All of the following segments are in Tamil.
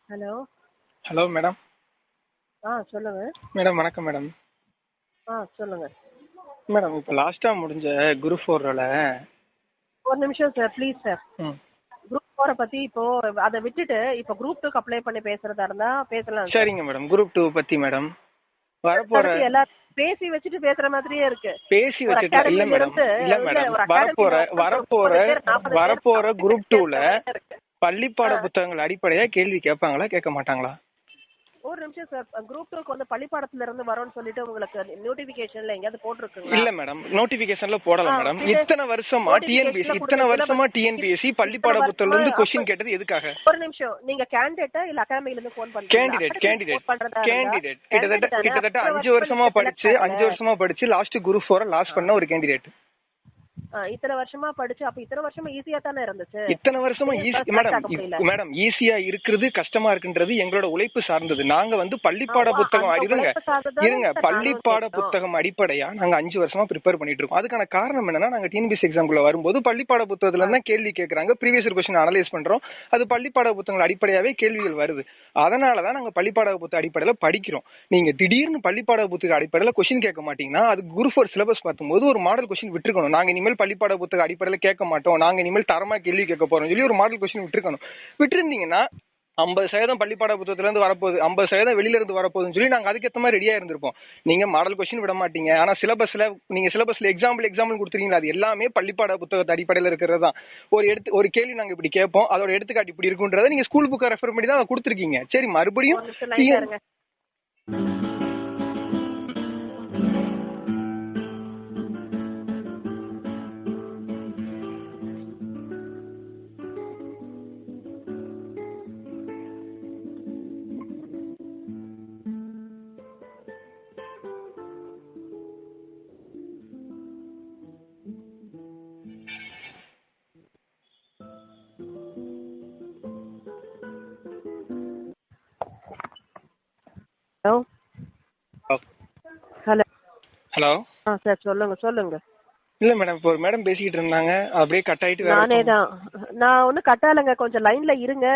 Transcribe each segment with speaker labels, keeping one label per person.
Speaker 1: ஹலோ.
Speaker 2: Hello madam.
Speaker 1: சொல்லுங்க.
Speaker 2: மேடம் வணக்கம் மேடம்.
Speaker 1: சொல்லுங்க.
Speaker 2: மேடம் இப்போ லாஸ்ட்டாக முடிஞ்ச குரூப் 4ல
Speaker 1: ஒரு நிமிஷம் சார், ப்ளீஸ் சார்.
Speaker 2: ம்
Speaker 1: குரூப் 4 பத்தி இப்போ அதை விட்டுட்டு இப்போ குரூப் 2க்கு அப்ளை பண்ணி பேசுறதா இருந்தா பேசலாம் சார்.
Speaker 2: சரிங்க மேடம். குரூப் 2 பற்றி மேடம் வரப்போற
Speaker 1: எல்லாரும் பேசி வச்சுட்டு பேசுற மாதிரியே இருக்கு.
Speaker 2: பேசி வச்சுட்டு இல்லை மேடம், இல்லை மேடம், வரப்போற குரூப் 2ல பள்ளிப்பாட புத்தகங்கள் அடிப்படையாக கேள்வி கேட்பாங்களா கேட்க மாட்டாங்களா?
Speaker 1: ஒரு நிமிஷம் சார். குரூப் 2க்கு வந்து பள்ளிப்பாடத்துல இருந்து வரும்னு சொல்லிட்டு உங்களுக்கு நோட்டிபிகேஷன்ல எங்கயாவது போட்டுருக்குங்களா?
Speaker 2: இல்ல மேடம், நோட்டிபிகேஷன்ல போடல மேடம். இத்தனை வருஷமா டிஎன்பிஎஸ்சி பள்ளிப்பாட புத்தகத்துல இருந்து क्वेश्चन கேட்டது எதுக்காக?
Speaker 1: ஒரு நிமிஷம். நீங்க கேண்டிடேட்டா இல்ல அகாடமில இருந்து ஃபோன் பண்றீங்களா?
Speaker 2: கேண்டிடேட் கிட்டத்தட்ட 5 வருஷமா படிச்சு லாஸ்ட் குரூப் 4 லாஸ்ட் பண்ண ஒரு கேண்டிடேட்.
Speaker 1: இத்தனை வருஷமா படிச்சு அப்ப இத்தனை வருஷமா ஈஸியா தானே இருந்துச்சு.
Speaker 2: இத்தனை வருஷமா மேடம் ஈஸியா இருக்குது கஷ்டமா இருக்குன்றது எங்களோட உழைப்பு சார்ந்தது. நாங்க வந்து பள்ளிப்பாட புத்தகம் பள்ளிப்பாட புத்தகம் அடிப்படையா நாங்க 5 வருஷமா ப்ரிப்பேர் பண்ணிட்டு இருக்கோம். அதுக்கான காரணம் என்னன்னா, நாங்க டிஎன்பிஎஸ்சி எக்ஸாம்குள்ள வரும்போது பள்ளிப்பாட புத்தகத்துல இருந்தா கேள்வி கேட்கறாங்க, ப்ரீவியஸ் क्वेश्चन அனலைஸ் பண்றோம், அது பள்ளிப்பாட புத்தகங்கள் அடிப்படையாவே கேள்விகள் வருது. அதனாலதான் நாங்க பள்ளிப்பாட புத்தக அடிப்படையில படிக்கிறோம். நீங்க திடீர்னு பள்ளிப்பாட புத்தக அடிப்படையில क्वेश्चन கேட்க மாட்டீங்கன்னா அது குரூப் 4 சிலபஸ் பார்க்கும்போது ஒரு மாடல் क्वेश्चन விட்டுருக்கணும். நாங்க இனிமேல் பள்ளிப்பாட புத்தக அடிப்படையில கேட்க மாட்டோம், நாங்க இனிமேல் தரமா கேள்வி கேட்க போறோம் சொல்லி ஒரு மாடல் क्वेश्चन விட்டுருந்தீங்கன்னா 50% பள்ளிப்பாட புத்தகத்துல இருந்து வரப்போகுது, 50% வெளியில இருந்து வரப்போகுதுன்னு சொல்லி நாங்க அதுக்கேற்ற மாதிரி ரெடியா இருந்திருப்போம். நீங்க மாடல் क्वेश्चन விட மாட்டீங்க, ஆனா சிலபஸ்ல எக்ஸாம்பிள் கொடுத்துருக்கீங்க, அது எல்லாமே பள்ளிப்பாட புத்தகத்து அடிப்படையில இருக்கிறது தான். ஒரு கேள்வி நாங்க இப்படி கேட்போம், அதோட எடுத்துக்காட்டு இப்படி இருக்குன்றத நீங்க ஸ்கூல் புக்கை ரெஃபர் பண்ணி தான் கொடுத்துருக்கீங்க. சரி, மறுபடியும் ஹலோ
Speaker 1: சார் சொல்லுங்க.
Speaker 2: இல்ல மேடம், இப்போ ஒரு மேடம் பேசிக்கிட்டு இருந்தாங்க, அப்படியே கட் ஆயிட்டு
Speaker 1: நானே தான். நான் ஒன்னும் கட் ஆகலைங்க, கொஞ்சம் லைன்ல இருங்க.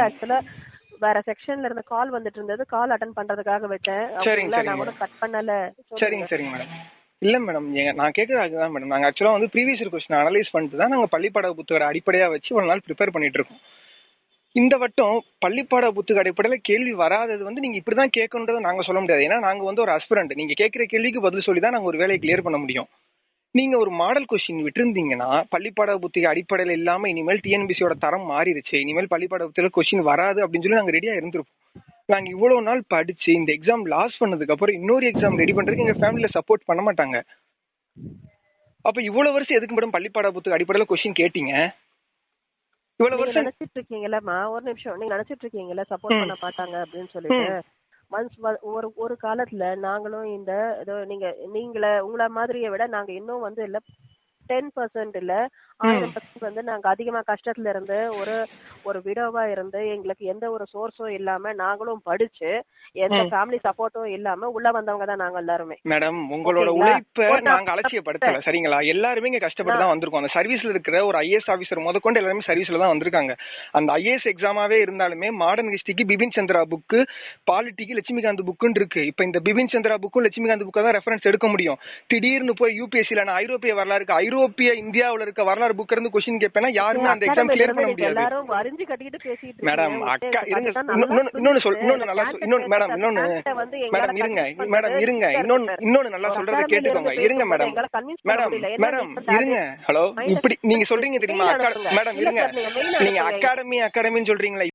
Speaker 1: ஆக்சுவலா வேற செக்ஷன்ல இருந்து கால் வந்துட்டு இருந்தது, கால் அட்டெண்ட் பண்றதுக்காக விட்டேன். நான் ஒன்னும் கட் பண்ணல.
Speaker 2: சரிங்க மேடம். இல்ல மேடம், நான் கேட்கறது அதுதான் மேடம். நாங்க ஆக்சுவலா வந்து ப்ரீவியஸ் क्वेश्चन அனலைஸ் பண்ணிட்டு தான் நாங்க பள்ளிப்பாட புத்தக அடிப்படையா வச்சு ஒரு நாள் ப்ரிப்பேர் பண்ணிட்டு இருக்கோம். இந்த வட்டம் பள்ளிப்பாட புத்தக அடிப்படையில கேள்வி வராதது வந்து நீங்க இப்படிதான் கேட்கணுன்றதை நாங்க சொல்ல முடியாது. ஏன்னா நாங்க வந்து ஒரு அஸ்பிரண்ட், நீங்க கேட்கிற கேள்விக்கு பதில் சொல்லி தான் நாங்க ஒரு வேலையை கிளியர் பண்ண முடியும். நீங்க ஒரு மாடல் क्वेश्चन விட்டுருந்தீங்கன்னா பள்ளிப்பாட புத்தக அடிப்படையில இல்லாம இனிமேல் டிஎன்பிசியோட தரம் மாறிடுச்சு, இனிமேல் பள்ளிப்பாட புத்தக क्वेश्चन வராது அப்படின்னு சொல்லி நாங்க ரெடியா இருந்திருப்போம். நாங்க இவ்வளவு நாள் படிச்சு இந்த எக்ஸாம் லாஸ் பண்ணதுக்கு அப்புறம் இன்னொரு எக்ஸாம் ரெடி பண்றதுக்கு எங்க ஃபேமிலில சப்போர்ட் பண்ண மாட்டாங்க. அப்ப இவ்வளவு வருஷம் எதுக்கு மேடம் பள்ளிப்பாட புத்தக அடிப்படையில क्वेश्चन கேட்டீங்க? இவ்வளவு வருஷம்
Speaker 1: நினைச்சிட்டு இருக்கீங்களா? ஒரு நிமிஷம். நீங்க நினைச்சிட்டு இருக்கீங்களா சப்போர்ட் பண்ண மாட்டாங்க அப்படின்னு சொல்லிட்டு? ஒரு காலத்துல நாங்களும் இந்த உங்களை மாதிரியை விட நாங்க இன்னும் வந்து இல்ல 10% இல்ல 1000% வந்து நாங்க அதிகமா கஷ்டத்துல இருந்து ஒரு விடோவா இருந்து எங்களுக்கு எந்த ஒரு சோர்ஸும் இல்லாம நாங்களும் படிச்சு எந்த ஃபேமிலி சப்போர்ட்டும் இல்லாம உள்ள வந்தவங்க தான் நாங்க எல்லாருமே.
Speaker 2: மேடம், உங்களோட உழைப்பை நாங்க அலட்சியப்படுத்தல, சரிங்களா? எல்லாருமே இங்க கஷ்டப்பட்டு தான் வந்திருக்கோம். அந்த சர்வீஸ்ல இருக்கிற ஒரு ஐஏஎஸ் ஆபீசர் முதற்கொண்டு எல்லாருமே சர்வீஸ்ல தான் வந்திருக்காங்க. அந்த ஐஏஎஸ் எக்ஸாமாவே இருந்தாலுமே மாடர்ன் ஹிஸ்டரிக்கு பிபின் சந்திரா புக்கு, பாலிட்டிக்கு லட்சுமிகாந்த் புக்குன்னு இருக்கு. இப்ப இந்த பிபின் சந்திரா புக்கும் லட்சுமிகாந்த் புக்கை தான் ரெஃபரன்ஸ் எடுக்க முடியும். திடீர்னு போய் யூபிஎஸ்சில நான் ஐரோப்பிய வரலாறு ஐரோப்பிய இந்தியாவுல இருக்க வரலாறு புக் இருந்து क्वेश्चन கேட்பேனா யாருமே அந்த எக்ஸாம் கிளியர் பண்ண முடியாது.
Speaker 1: எல்லாரும் வரிஞ்சு கட்டிட்டு பேசிட்டு
Speaker 2: மேடம், அக்கா இருங்க, இன்னொன்னு நல்லா சொல்றத கேட்டுக்கோங்க. இருங்க மேடம், இருங்க. ஹலோ, இப்படி நீங்க சொல்றீங்க தெரியுமா? மேடம் இருங்க, நீங்க அகாடமின்னு சொல்றீங்களா?